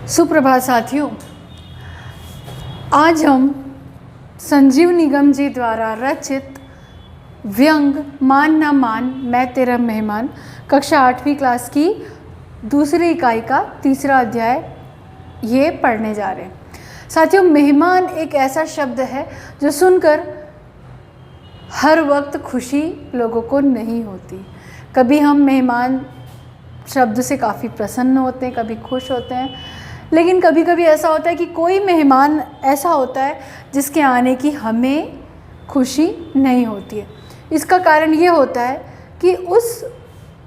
सुप्रभात साथियों, आज हम संजीव निगम जी द्वारा रचित व्यंग मान ना मान मैं तेरा मेहमान कक्षा 8वीं क्लास की दूसरी इकाई का तीसरा अध्याय ये पढ़ने जा रहे हैं। साथियों, मेहमान एक ऐसा शब्द है जो सुनकर हर वक्त खुशी लोगों को नहीं होती। कभी हम मेहमान शब्द से काफ़ी प्रसन्न होते हैं, कभी खुश होते हैं, लेकिन कभी कभी ऐसा होता है कि कोई मेहमान ऐसा होता है जिसके आने की हमें खुशी नहीं होती है। इसका कारण ये होता है कि उस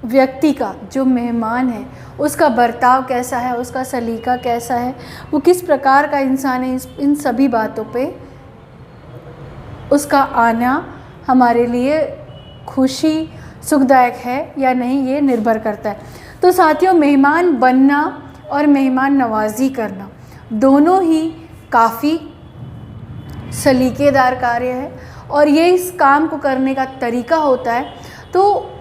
व्यक्ति का, जो मेहमान है, उसका बर्ताव कैसा है, उसका सलीका कैसा है, वो किस प्रकार का इंसान है, इन सभी बातों पे उसका आना हमारे लिए खुशी सुखदायक है या नहीं, ये निर्भर करता है। तो साथियों, मेहमान बनना और मेहमान नवाजी करना दोनों ही काफ़ी सलीकेदार कार्य है और ये इस काम को करने का तरीका होता है। तो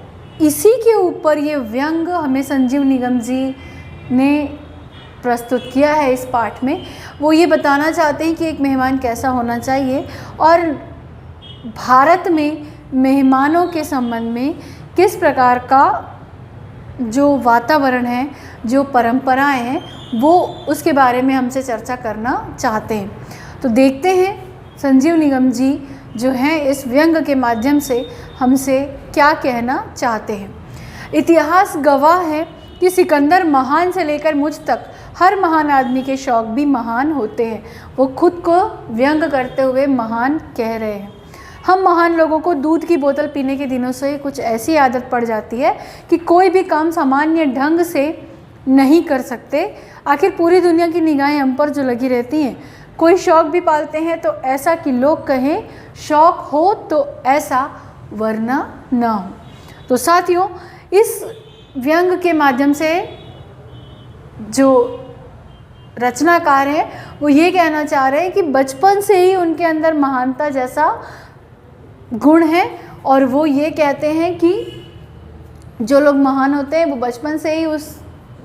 इसी के ऊपर ये व्यंग हमें संजीव निगम जी ने प्रस्तुत किया है इस पाठ में। वो ये बताना चाहते हैं कि एक मेहमान कैसा होना चाहिए और भारत में मेहमानों के संबंध में किस प्रकार का जो वातावरण है, जो परंपराएं हैं, वो उसके बारे में हमसे चर्चा करना चाहते हैं। तो देखते हैं संजीव निगम जी जो हैं इस व्यंग के माध्यम से हमसे क्या कहना चाहते हैं। इतिहास गवाह है कि सिकंदर महान से लेकर मुझ तक हर महान आदमी के शौक भी महान होते हैं। वो खुद को व्यंग करते हुए महान कह रहे हैं। हम महान लोगों को दूध की बोतल पीने के दिनों से कुछ ऐसी आदत पड़ जाती है कि कोई भी काम सामान्य ढंग से नहीं कर सकते। आखिर पूरी दुनिया की निगाहें हम पर जो लगी रहती हैं। कोई शौक भी पालते हैं तो ऐसा कि लोग कहें शौक हो तो ऐसा, वरना ना हो। तो साथियों, इस व्यंग के माध्यम से जो रचनाकार है वो ये कहना चाह रहे हैं कि बचपन से ही उनके अंदर महानता जैसा गुण है और वो ये कहते हैं कि जो लोग महान होते हैं वो बचपन से ही उस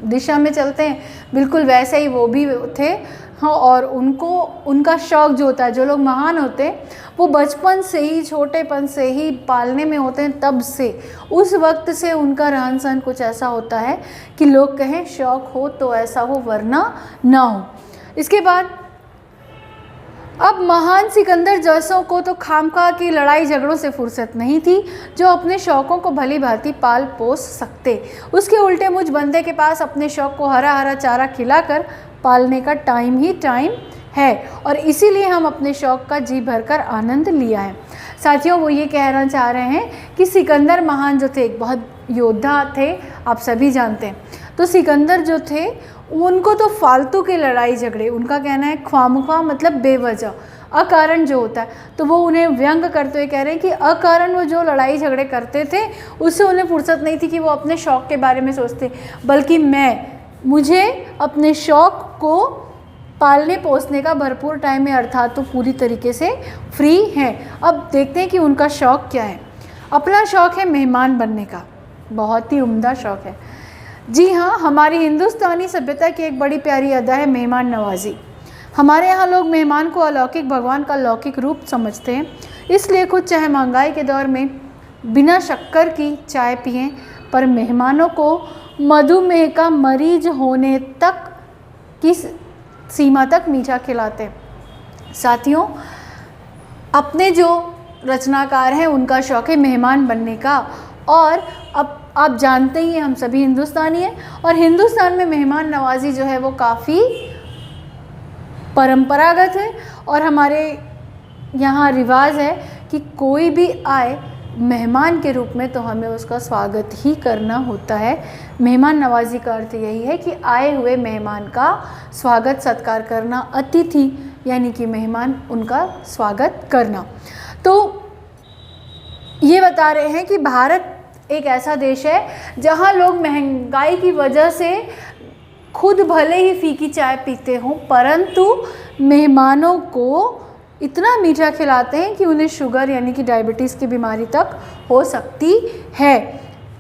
दिशा में चलते हैं। बिल्कुल वैसे ही वो भी थे। हाँ, और उनका शौक जो होता है, जो लोग महान होते हैं वो बचपन से ही, छोटेपन से ही पालने में होते हैं। तब से, उस वक्त से उनका रहन सहन कुछ ऐसा होता है कि लोग कहें शौक हो तो ऐसा हो, वरना ना हो। इसके बाद अब महान सिकंदर जैसों को तो खामखा की लड़ाई झगड़ों से फुर्सत नहीं थी, जो अपने शौकों को भली भांति पाल पोस सकते। उसके उल्टे मुझ बंदे के पास अपने शौक को हरा हरा चारा खिलाकर पालने का टाइम ही टाइम है और इसीलिए हम अपने शौक का जी भरकर आनंद लिया है। साथियों, वो ये कहना चाह रहे हैं कि सिकंदर महान जो थे, एक बहुत योद्धा थे, आप सभी जानते हैं। तो सिकंदर जो थे उनको तो फालतू के लड़ाई झगड़े, उनका कहना है ख्वामख्वा मतलब बेवजह, अकारण जो होता है, तो वो उन्हें व्यंग करते हुए कह रहे हैं कि अकारण वो जो लड़ाई झगड़े करते थे उससे उन्हें फुर्सत नहीं थी कि वो अपने शौक़ के बारे में सोचते, बल्कि मुझे अपने शौक़ को पालने पोसने का भरपूर टाइम है, अर्थात तो पूरी तरीके से फ्री हैं। अब देखते हैं कि उनका शौक़ क्या है। अपना शौक़ है मेहमान बनने का, बहुत ही उम्दा शौक़ है। जी हाँ, हमारी हिंदुस्तानी सभ्यता की एक बड़ी प्यारी अदा है मेहमान नवाजी। हमारे यहाँ लोग मेहमान को अलौकिक भगवान का लौकिक रूप समझते हैं, इसलिए खुद चाहे महंगाई के दौर में बिना शक्कर की चाय पिएं, पर मेहमानों को मधुमेह का मरीज होने तक की सीमा तक मीठा खिलाते हैं। साथियों, अपने जो रचनाकार हैं उनका शौक़ है मेहमान बनने का, और अब आप जानते ही हैं हम सभी हिंदुस्तानी हैं और हिंदुस्तान में मेहमान नवाजी जो है वो काफ़ी परंपरागत है और हमारे यहाँ रिवाज है कि कोई भी आए मेहमान के रूप में तो हमें उसका स्वागत ही करना होता है। मेहमान नवाजी का अर्थ यही है कि आए हुए मेहमान का स्वागत सत्कार करना, अतिथि यानी कि मेहमान, उनका स्वागत करना। तो ये बता रहे हैं कि भारत एक ऐसा देश है जहाँ लोग महंगाई की वजह से खुद भले ही फीकी चाय पीते हों, परंतु मेहमानों को इतना मीठा खिलाते हैं कि उन्हें शुगर यानी कि डायबिटीज़ की बीमारी तक हो सकती है।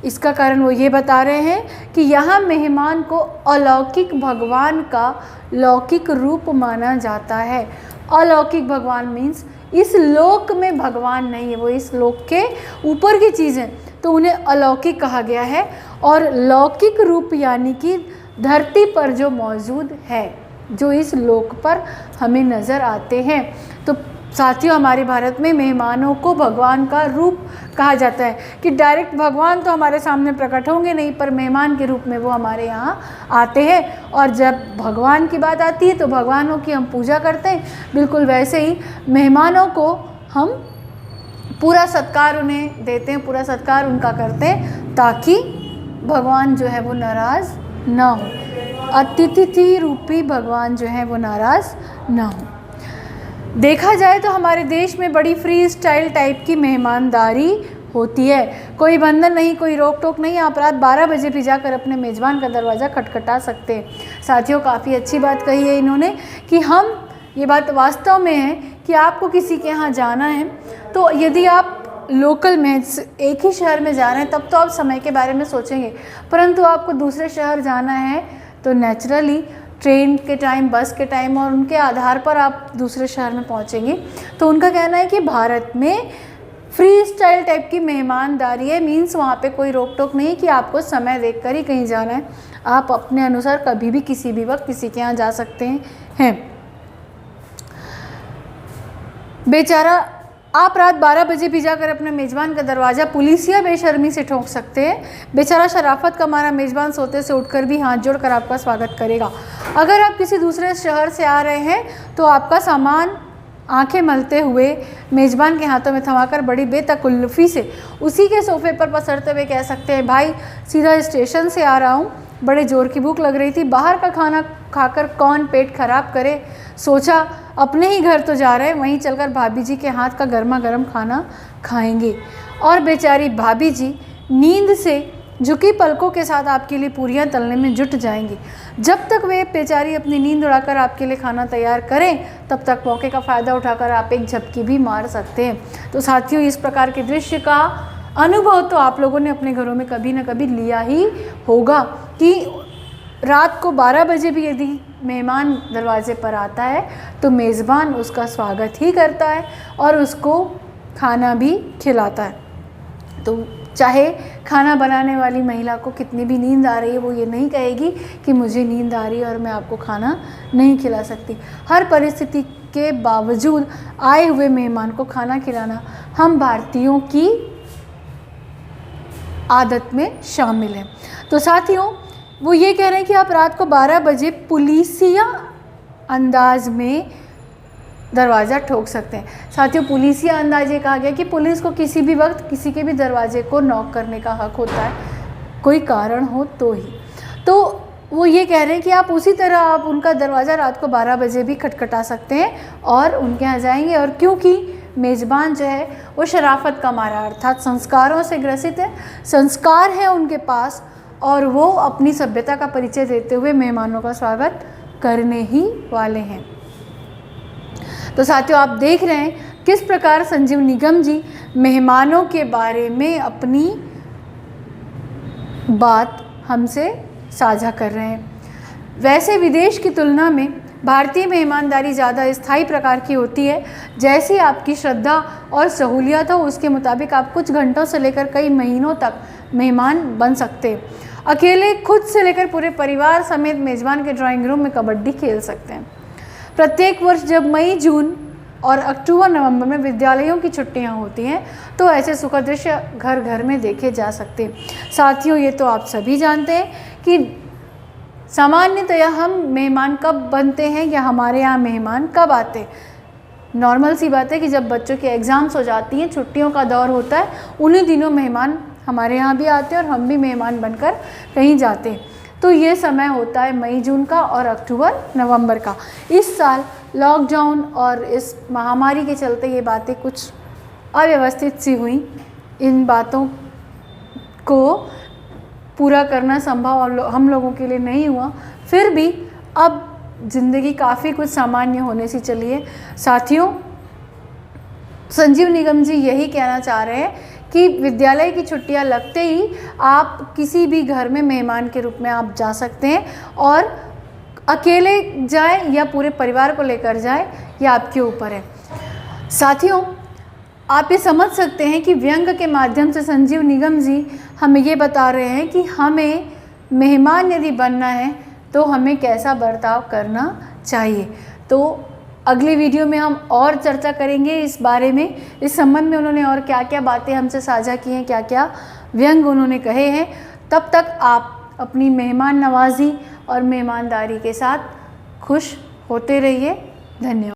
इसका कारण वो ये बता रहे हैं कि यहाँ मेहमान को अलौकिक भगवान का लौकिक रूप माना जाता है। अलौकिक भगवान मीन्स इस लोक में भगवान नहीं है, वो इस लोक के ऊपर की चीज़ है, तो उन्हें अलौकिक कहा गया है। और लौकिक रूप यानी कि धरती पर जो मौजूद है, जो इस लोक पर हमें नज़र आते हैं। तो साथियों, हमारे भारत में मेहमानों को भगवान का रूप कहा जाता है कि डायरेक्ट भगवान तो हमारे सामने प्रकट होंगे नहीं, पर मेहमान के रूप में वो हमारे यहाँ आते हैं। और जब भगवान की बात आती है तो भगवानों की हम पूजा करते हैं, बिल्कुल वैसे ही मेहमानों को हम पूरा सत्कार उन्हें देते हैं, पूरा सत्कार उनका करते हैं, ताकि भगवान जो है वो नाराज़ ना हो। अतिथि रूपी भगवान जो है वो नाराज़ ना हो। देखा जाए तो हमारे देश में बड़ी फ्री स्टाइल टाइप की मेहमानदारी होती है। कोई बंधन नहीं, कोई रोक टोक नहीं। आप रात 12 बजे भी जाकर अपने मेज़बान का दरवाज़ा खटखटा सकते हैं। साथियों, काफ़ी अच्छी बात कही है इन्होंने कि हम, ये बात वास्तव में है कि आपको किसी के यहाँ जाना है तो यदि आप लोकल में एक ही शहर में जा रहे हैं तब तो आप समय के बारे में सोचेंगे, परंतु आपको दूसरे शहर जाना है तो नेचुरली ट्रेन के टाइम, बस के टाइम और उनके आधार पर आप दूसरे शहर में पहुंचेंगे। तो उनका कहना है कि भारत में फ्री स्टाइल टाइप की मेहमानदारी है, मीन्स वहाँ पे कोई रोक टोक नहीं कि आपको समय देखकर ही कहीं जाना है। आप अपने अनुसार कभी भी किसी भी वक्त किसी के यहाँ जा सकते हैं। बेचारा आप रात 12 बजे भी जाकर अपने मेज़बान का दरवाज़ा पुलिस या बेशर्मी से ठोक सकते हैं। बेचारा शराफत का मारा मेज़बान सोते से उठकर भी हाथ जोड़कर आपका स्वागत करेगा। अगर आप किसी दूसरे शहर से आ रहे हैं तो आपका सामान आंखें मलते हुए मेज़बान के हाथों में थमाकर बड़ी बेतकल्लुफ़ी से उसी के सोफ़े पर पसरते हुए कह सकते हैं, भाई सीधा स्टेशन से आ रहा हूँ, बड़े ज़ोर की भूख लग रही थी, बाहर का खाना खाकर कौन पेट खराब करे, सोचा अपने ही घर तो जा रहे हैं, वहीं चलकर भाभी जी के हाथ का गर्मा गर्म खाना खाएंगे। और बेचारी भाभी जी नींद से झुकी पलकों के साथ आपके लिए पूरियां तलने में जुट जाएंगी। जब तक वे बेचारी अपनी नींद उड़ाकर आपके लिए खाना तैयार करें, तब तक मौके का फ़ायदा उठाकर आप एक झपकी भी मार सकते हैं। तो साथियों, इस प्रकार के दृश्य का अनुभव तो आप लोगों ने अपने घरों में कभी ना कभी लिया ही होगा कि रात को 12 बजे भी यदि मेहमान दरवाजे पर आता है तो मेज़बान उसका स्वागत ही करता है और उसको खाना भी खिलाता है। तो चाहे खाना बनाने वाली महिला को कितनी भी नींद आ रही है, वो ये नहीं कहेगी कि मुझे नींद आ रही है और मैं आपको खाना नहीं खिला सकती। हर परिस्थिति के बावजूद आए हुए मेहमान को खाना खिलाना हम भारतीयों की आदत में शामिल है। तो साथियों, वो ये कह रहे हैं कि आप रात को 12 बजे पुलिसिया अंदाज में दरवाज़ा ठोक सकते हैं। साथियों, पुलिसिया अंदाज ये कहा गया कि पुलिस को किसी भी वक्त किसी के भी दरवाजे को नॉक करने का हक होता है, कोई कारण हो तो ही। तो वो ये कह रहे हैं कि आप उसी तरह आप उनका दरवाज़ा रात को 12 बजे भी खटखटा सकते हैं और उनके यहाँ जाएंगे। और क्योंकि मेज़बान जो है वो शराफत का मारा अर्थात संस्कारों से ग्रसित है, संस्कार है उनके पास, और वो अपनी सभ्यता का परिचय देते हुए मेहमानों का स्वागत करने ही वाले हैं। तो साथियों, आप देख रहे हैं किस प्रकार संजीव निगम जी मेहमानों के बारे में अपनी बात हमसे साझा कर रहे हैं। वैसे विदेश की तुलना में भारतीय मेहमानदारी ज़्यादा स्थायी प्रकार की होती है। जैसी आपकी श्रद्धा और सहूलियत हो उसके मुताबिक आप कुछ घंटों से लेकर कई महीनों तक मेहमान बन सकते हैं। अकेले खुद से लेकर पूरे परिवार समेत मेज़बान के ड्राइंग रूम में कबड्डी खेल सकते हैं। प्रत्येक वर्ष जब मई, जून और अक्टूबर, नवंबर में विद्यालयों की छुट्टियां होती हैं तो ऐसे सुखद दृश्य घर घर में देखे जा सकते हैं। साथियों, ये तो आप सभी जानते हैं कि सामान्यतया हम मेहमान कब बनते हैं या हमारे यहाँ मेहमान कब आते हैं। नॉर्मल सी बात है कि जब बच्चों के एग्ज़ाम्स हो जाती हैं, छुट्टियों का दौर होता है, उन्हीं दिनों मेहमान हमारे यहाँ भी आते हैं और हम भी मेहमान बनकर कहीं जाते हैं। तो ये समय होता है मई, जून का और अक्टूबर, नवंबर का। इस साल लॉकडाउन और इस महामारी के चलते ये बातें कुछ अव्यवस्थित सी हुई। इन बातों को पूरा करना संभव हम लोगों के लिए नहीं हुआ, फिर भी अब ज़िंदगी काफ़ी कुछ सामान्य होने सी चली है। साथियों, संजीव निगम जी यही कहना चाह रहे हैं कि विद्यालय की छुट्टियां लगते ही आप किसी भी घर में मेहमान के रूप में आप जा सकते हैं, और अकेले जाएं या पूरे परिवार को लेकर जाएं, यह आपके ऊपर है। साथियों, आप ये समझ सकते हैं कि व्यंग के माध्यम से संजीव निगम जी हमें ये बता रहे हैं कि हमें मेहमान यदि बनना है तो हमें कैसा बर्ताव करना चाहिए। तो अगली वीडियो में हम और चर्चा करेंगे इस बारे में, इस संबंध में उन्होंने और क्या क्या बातें हमसे साझा की हैं, क्या क्या व्यंग उन्होंने कहे हैं। तब तक आप अपनी मेहमान नवाजी और मेहमानदारी के साथ खुश होते रहिए। धन्यवाद।